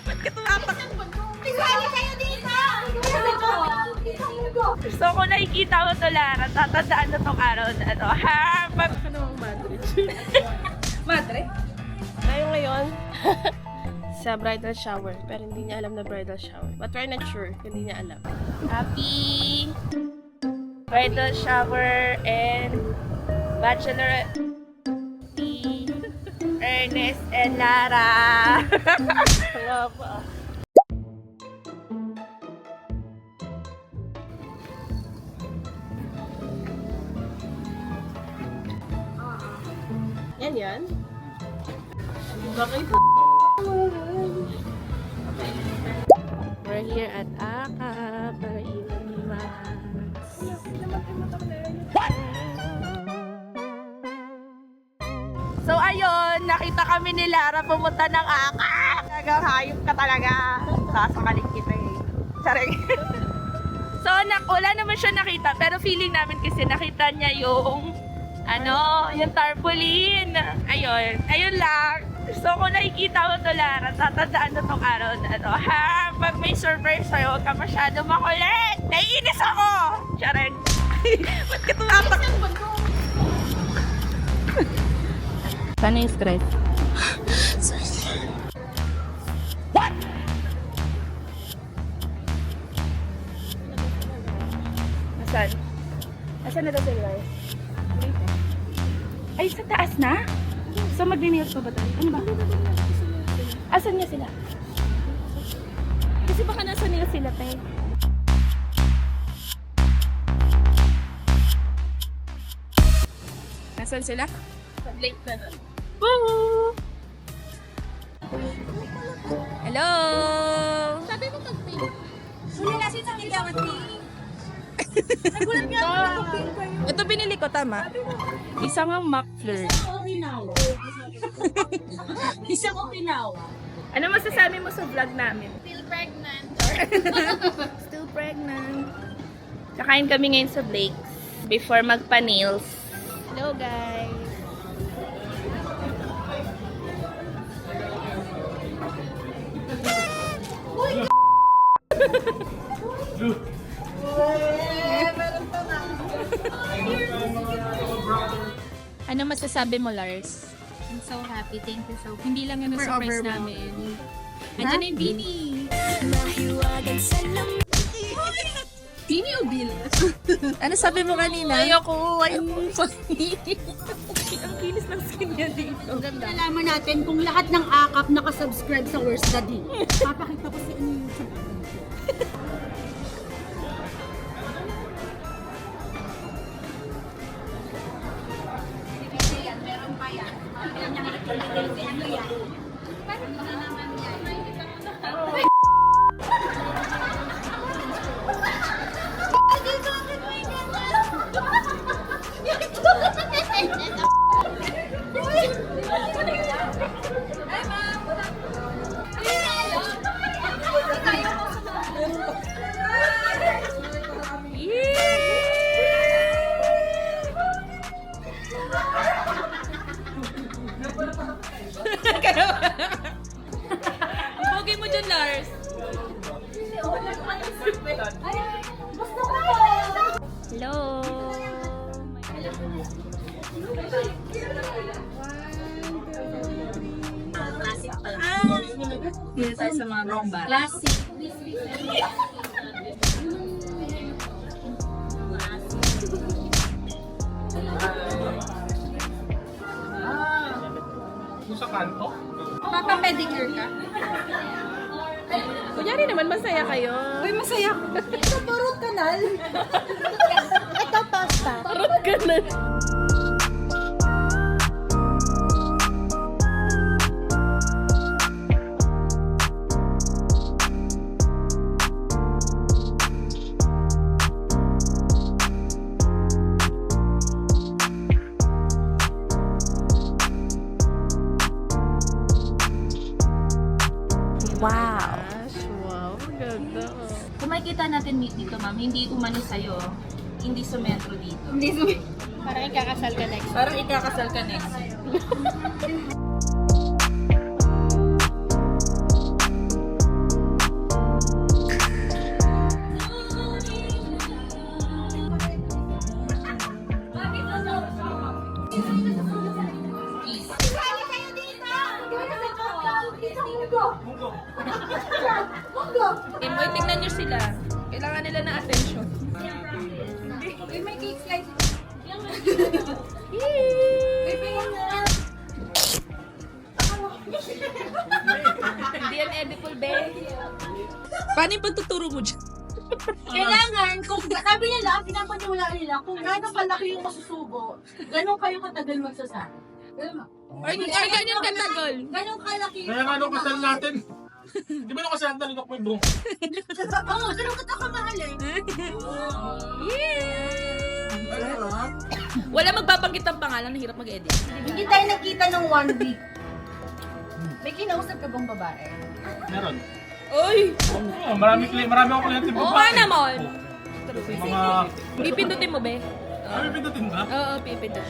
Ba't ka tumapak? Isali kayo dito! So kung nakikita mo to, Lara, tatandaan na tong araw na to. Ha? Pag... Ano ang madre? Madre? Tayo ngayon sa bridal shower. Pero hindi niya alam na bridal shower. But we're not sure. Hindi niya alam. Happy bridal shower and bachelorette. Ernest and Lara. Nga pa. Yan yan. Bakit? We're here at Aka para iwan-iwas. So ayun, nakita kami ni Lara pumunta ng Aka. Talagang hayop ka talaga. Sasakalin kita eh. Charing. So wala naman siya nakita, pero feeling namin kasi nakita niya yung yung tarpaulin. Ayun lang. So kung nakikita mo to, Lara, tatandaan na tong araw na to. Ha? Pag may surprise sa'yo, huwag ka masyado makulit. Naiinis ako! Charing. Ba't ka tumapak? Sana yung stress? What? Asan? Asan na daw sila? Ay, sa taas na? So mag-nails pa ba tayo? Ano ba? Asan niya sila? Kasi baka nasa nails sila tayo. Nasaan sila? Late na nun. Woo! Hello! Sabi mo mag-pink. Huli nasin sa nilawat pink. Nagulat nga ako na pink kayo. Ito binili ko, tama? Isang ang McFlurry. Okinawa. Isang Okinawa. Ano masasabi mo sa vlog namin? Still pregnant. Still pregnant. Kakain kami ngayon sa Blake's before magpa-nails. Hello guys! Ano masasabi mo, Lars? I'm so happy. Thank you so much. Hindi lang ano surprise namin. Andiyan na yung Bini. Bini o Bill? Ano sabi mo kanina? Ayoko. Ayoko. Ang kinis ng skin niya dito. Nalaman natin kung lahat ng akap nakasubscribe sa Worst Daddy. Papakita ko sa inyo yung Pogi mo dyan, Lars. Hello. Dito tayo sa mga romba. classic. Sa kanto? Papa-pedicure ka? Kunyari naman, masaya kayo. Uy, masaya ko. Ito, parang kanal. Ito, pasta. Parang ganun. Wow. Wow, ganda. Kung makikita natin dito, ma'am, hindi umano sa'yo. Hindi sumetro dito. Hindi Parang ikakasal ka next. Parang ikakasal ka next. Imoy, tingnan nyo sila. Kailangan nila ng attention. May cake slice. Hindi yan edible, be. Paano yung pagtuturo mo dyan? Kailangan, kung sabi nila, pinapaniwala nila, kung gano'ng kalaki yung masusubo, gano'ng kayo katagal magsasabi. Or ganyan katagal. Gano'ng kalaki Kaya nga nung kasal natin. Di ba nung kasal natin, linok mo yung buhok? Oo, gano'ng kamahal eh. Wala magbabanggit ang pangalan, hirap mag-edit. Hindi tayo nagkita ng 1 week. May kinausap ka bang babae? Meron. Oy! Marami akong kliyente Oo nga naman. Mga... Pipindutin mo, be? Kami pindutin ba? Oo, pipindut.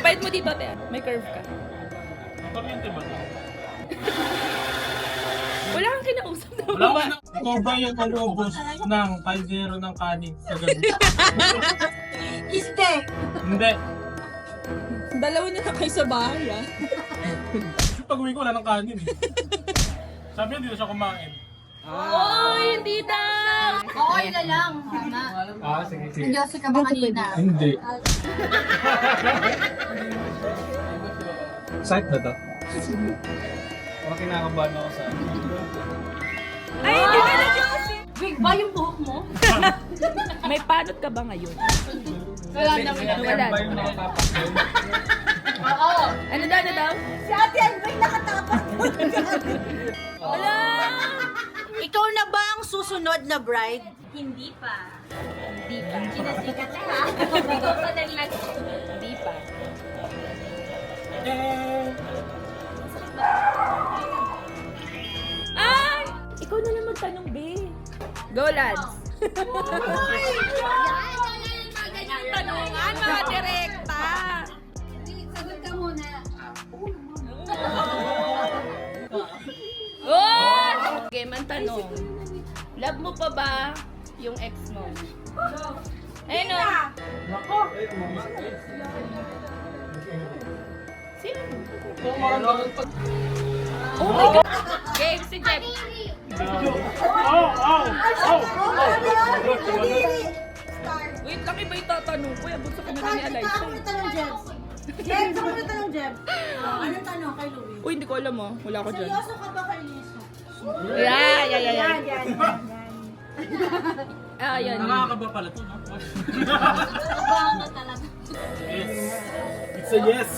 Pahit mo dito, te. May curve ka. Kliyente ba? Wala kang kinausap na Wala ba? ko na. Ikaw ba yung malubos ng kaldero ng kanin sa gabi? Steak! Hindi. Dalawa na kayo sa bahay, ah. Pag uwi ko, wala ng kanin eh. Sabi niya, hindi na siya kumain. Oy, hindi daw! Okay na lang. Sige. Nandiyosi ka ba kanina? Hindi. Site na to? Parang kinakabahan ako sa... Ay, hindi ka na Josie! Big ba yung buhok mo? May panot ka ba ngayon? Wala naman. Wala. ba yung nakapapakil? Oo. Ano daw? Si Ate Albay nakatapat. Wala! Ikaw na ba ang susunod na bride? Hindi pa. Kinasikat na ha? Hindi pa. Ay! Ikaw na lang magtanong, be. Go, lads. Yan, tanungan, mga direkta. Sagot ka muna. Oh! Okay, man tanong. Love mo pa ba yung ex mo? Ayun o. Sino? Oh my God! Okay, si Jeff. Wait lang, iba yung tatanong ko. Abot sa kamera ni Alaysa. Tanong, Jebs. Jebs, ako na tanong, Jebs. Anong tanong kay Louie? Uy, hindi ko alam ah. Wala ko dyan. Seryoso ka ba kay Lisa? Yan. Yan. Ah, yan. Nakakaba pala to, no? Kabahan ka talaga. Yes. It's a yes.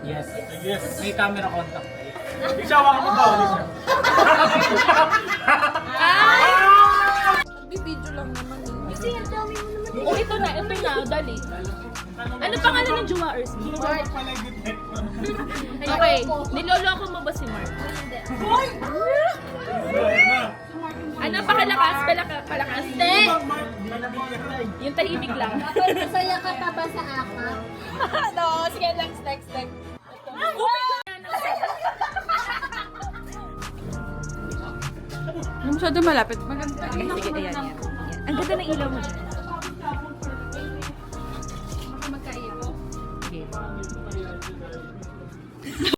Yes. Yes. May camera contact. Hindi siya, waka mo ba? Bibidyo lang naman eh. Kasi ang dami mo naman. Oh, ito na, dali. Ano pangalan ng Juwaers mo? Okay, niloloko mo ba si Mark? Ano pakalakas? Palakas? Hindi! Yung tahimik lang. Masaya ka pa ba sa aka? No, sige, next. Oh my God! Masyado malapit. Maganda. Sige, ayan. Ang ganda ng ilaw mo dyan.